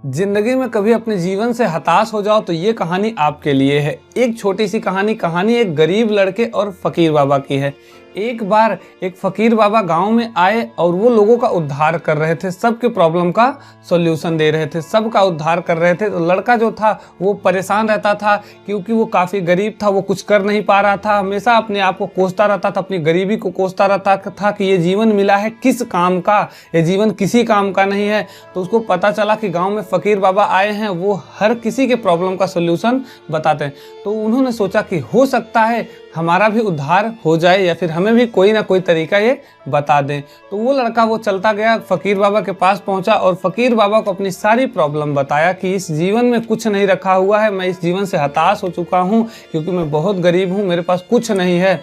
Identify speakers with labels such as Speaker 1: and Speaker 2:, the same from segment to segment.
Speaker 1: जिंदगी में कभी अपने जीवन से हताश हो जाओ तो ये कहानी आपके लिए है। एक छोटी सी कहानी एक गरीब लड़के और फकीर बाबा की है। एक बार एक फकीर बाबा गांव में आए और वो लोगों का उद्धार कर रहे थे, सबके प्रॉब्लम का सॉल्यूशन दे रहे थे, सबका उद्धार कर रहे थे। तो लड़का जो था वो परेशान रहता था क्योंकि वो काफ़ी गरीब था, वो कुछ कर नहीं पा रहा था, हमेशा अपने आप को कोसता रहता था, अपनी गरीबी को कोसता रहता था कि ये जीवन मिला है किस काम का, ये जीवन किसी काम का नहीं है। तो उसको पता चला कि गाँव में फकीर बाबा आए हैं, वो हर किसी के प्रॉब्लम का सोल्यूशन बताते हैं। तो उन्होंने सोचा कि हो सकता है हमारा भी उद्धार हो जाए या फिर हमें भी कोई ना कोई तरीका ये बता दें। तो वो लड़का वो चलता गया, फकीर बाबा के पास पहुंचा और फकीर बाबा को अपनी सारी प्रॉब्लम बताया कि इस जीवन में कुछ नहीं रखा हुआ है, मैं इस जीवन से हताश हो चुका हूं क्योंकि मैं बहुत गरीब हूं, मेरे पास कुछ नहीं है।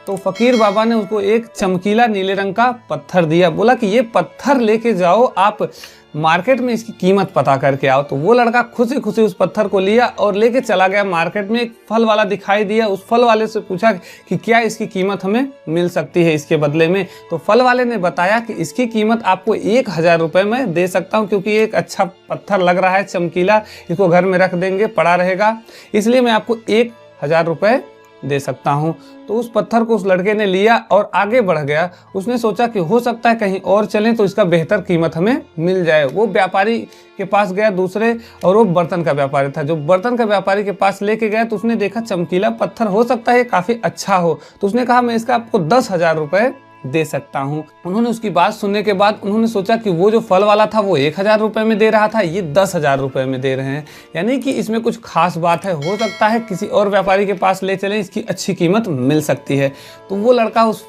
Speaker 1: तो फकीर बाबा ने उसको एक चमकीला नीले रंग का पत्थर दिया, बोला कि ये पत्थर लेके जाओ, आप मार्केट में इसकी कीमत पता करके आओ। तो वो लड़का खुशी खुशी उस पत्थर को लिया और लेके चला गया मार्केट में। एक फल वाला दिखाई दिया, उस फल वाले से पूछा कि क्या इसकी कीमत हमें मिल सकती है इसके बदले में। तो फल वाले ने बताया कि इसकी कीमत आपको 1000 रुपये में दे सकता हूँ, क्योंकि एक अच्छा पत्थर लग रहा है चमकीला, इसको घर में रख देंगे, पड़ा रहेगा, इसलिए मैं आपको 1000 रुपये दे सकता हूँ। तो उस पत्थर को उस लड़के ने लिया और आगे बढ़ गया। उसने सोचा कि हो सकता है कहीं और चलें तो इसका बेहतर कीमत हमें मिल जाए। वो व्यापारी के पास गया दूसरे, और वो बर्तन का व्यापारी था। जो बर्तन का व्यापारी के पास लेके गया तो उसने देखा चमकीला पत्थर, हो सकता है काफ़ी अच्छा हो। तो उसने कहा मैं इसका आपको 10,000 रुपये दे सकता हूँ। उन्होंने उसकी बात सुनने के बाद उन्होंने सोचा कि वो जो फल वाला था वो 1000 रुपये में दे रहा था, ये 10,000 रुपये में दे रहे हैं, यानी कि इसमें कुछ खास बात है, हो सकता है किसी और व्यापारी के पास ले चलें, इसकी अच्छी कीमत मिल सकती है। तो वो लड़का उस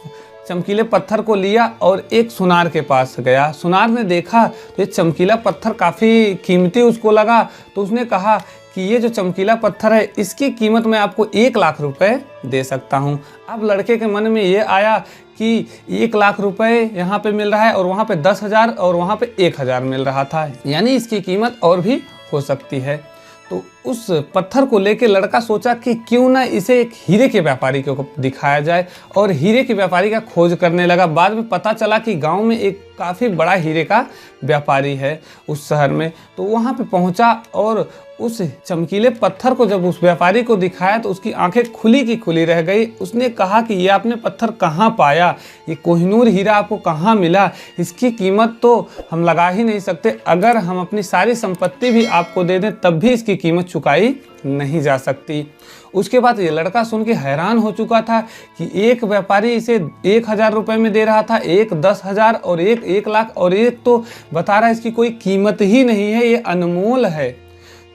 Speaker 1: चमकीले पत्थर को लिया और एक सुनार के पास गया। सुनार ने देखा तो ये चमकीला पत्थर काफ़ी कीमती उसको लगा। तो उसने कहा कि ये जो चमकीला पत्थर है इसकी कीमत मैं आपको 1,00,000 रुपये दे सकता हूँ। अब लड़के के मन में ये आया कि 1,00,000 रुपये यहाँ पे मिल रहा है और वहाँ पे 10,000 और वहाँ पे 1,000 मिल रहा था, यानी इसकी कीमत और भी हो सकती है। तो उस पत्थर को लेके लड़का सोचा कि क्यों ना इसे एक हीरे के व्यापारी को दिखाया जाए, और हीरे के व्यापारी का खोज करने लगा। बाद में पता चला कि गांव में एक काफ़ी बड़ा हीरे का व्यापारी है उस शहर में। तो वहां पे पहुंचा और उस चमकीले पत्थर को जब उस व्यापारी को दिखाया तो उसकी आंखें खुली की खुली रह गई। उसने कहा कि ये आपने पत्थर कहाँ पाया, ये कोहिनूर हीरा आपको कहाँ मिला, इसकी कीमत तो हम लगा ही नहीं सकते, अगर हम अपनी सारी संपत्ति भी आपको दे दें तब भी इसकी कीमत चुकाई नहीं जा सकती। उसके बाद ये लड़का सुन के हैरान हो चुका था कि एक व्यापारी इसे 1,000 रुपये में दे रहा था, एक 10,000 और एक 1,00,000, और एक तो बता रहा है इसकी कोई कीमत ही नहीं है, ये अनमोल है।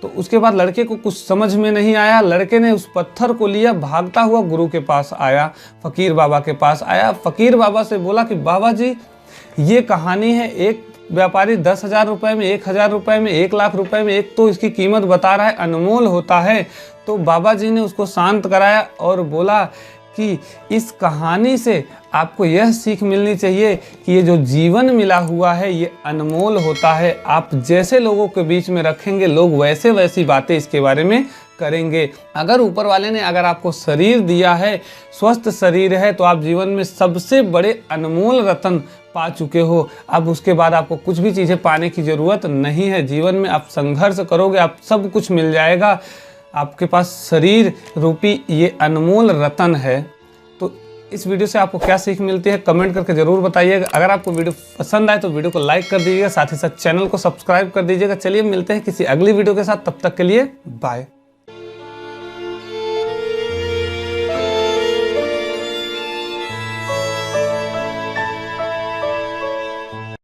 Speaker 1: तो उसके बाद लड़के को कुछ समझ में नहीं आया। लड़के ने उस पत्थर को लिया, भागता हुआ गुरु के पास आया, फकीर बाबा के पास आया। फकीर बाबा से बोला कि बाबा जी ये कहानी है, एक व्यापारी 10,000 रुपये में, 1,000 रुपये में, 1,00,000 रुपये में, एक तो इसकी कीमत बता रहा है अनमोल होता है। तो बाबा जी ने उसको शांत कराया और बोला कि इस कहानी से आपको यह सीख मिलनी चाहिए कि ये जो जीवन मिला हुआ है ये अनमोल होता है। आप जैसे लोगों के बीच में रखेंगे, लोग वैसे वैसी बातें इसके बारे में करेंगे। अगर ऊपर वाले ने अगर आपको शरीर दिया है, स्वस्थ शरीर है, तो आप जीवन में सबसे बड़े अनमोल रत्न पा चुके हो। अब उसके बाद आपको कुछ भी चीज़ें पाने की ज़रूरत नहीं है। जीवन में आप संघर्ष करोगे, आप सब कुछ मिल जाएगा। आपके पास शरीर रूपी ये अनमोल रत्न है। तो इस वीडियो से आपको क्या सीख मिलती है कमेंट करके ज़रूर बताइएगा। अगर आपको वीडियो पसंद आए तो वीडियो को लाइक कर दीजिएगा, साथ ही साथ चैनल को सब्सक्राइब कर दीजिएगा। चलिए मिलते हैं किसी अगली वीडियो के साथ, तब तक के लिए बाय।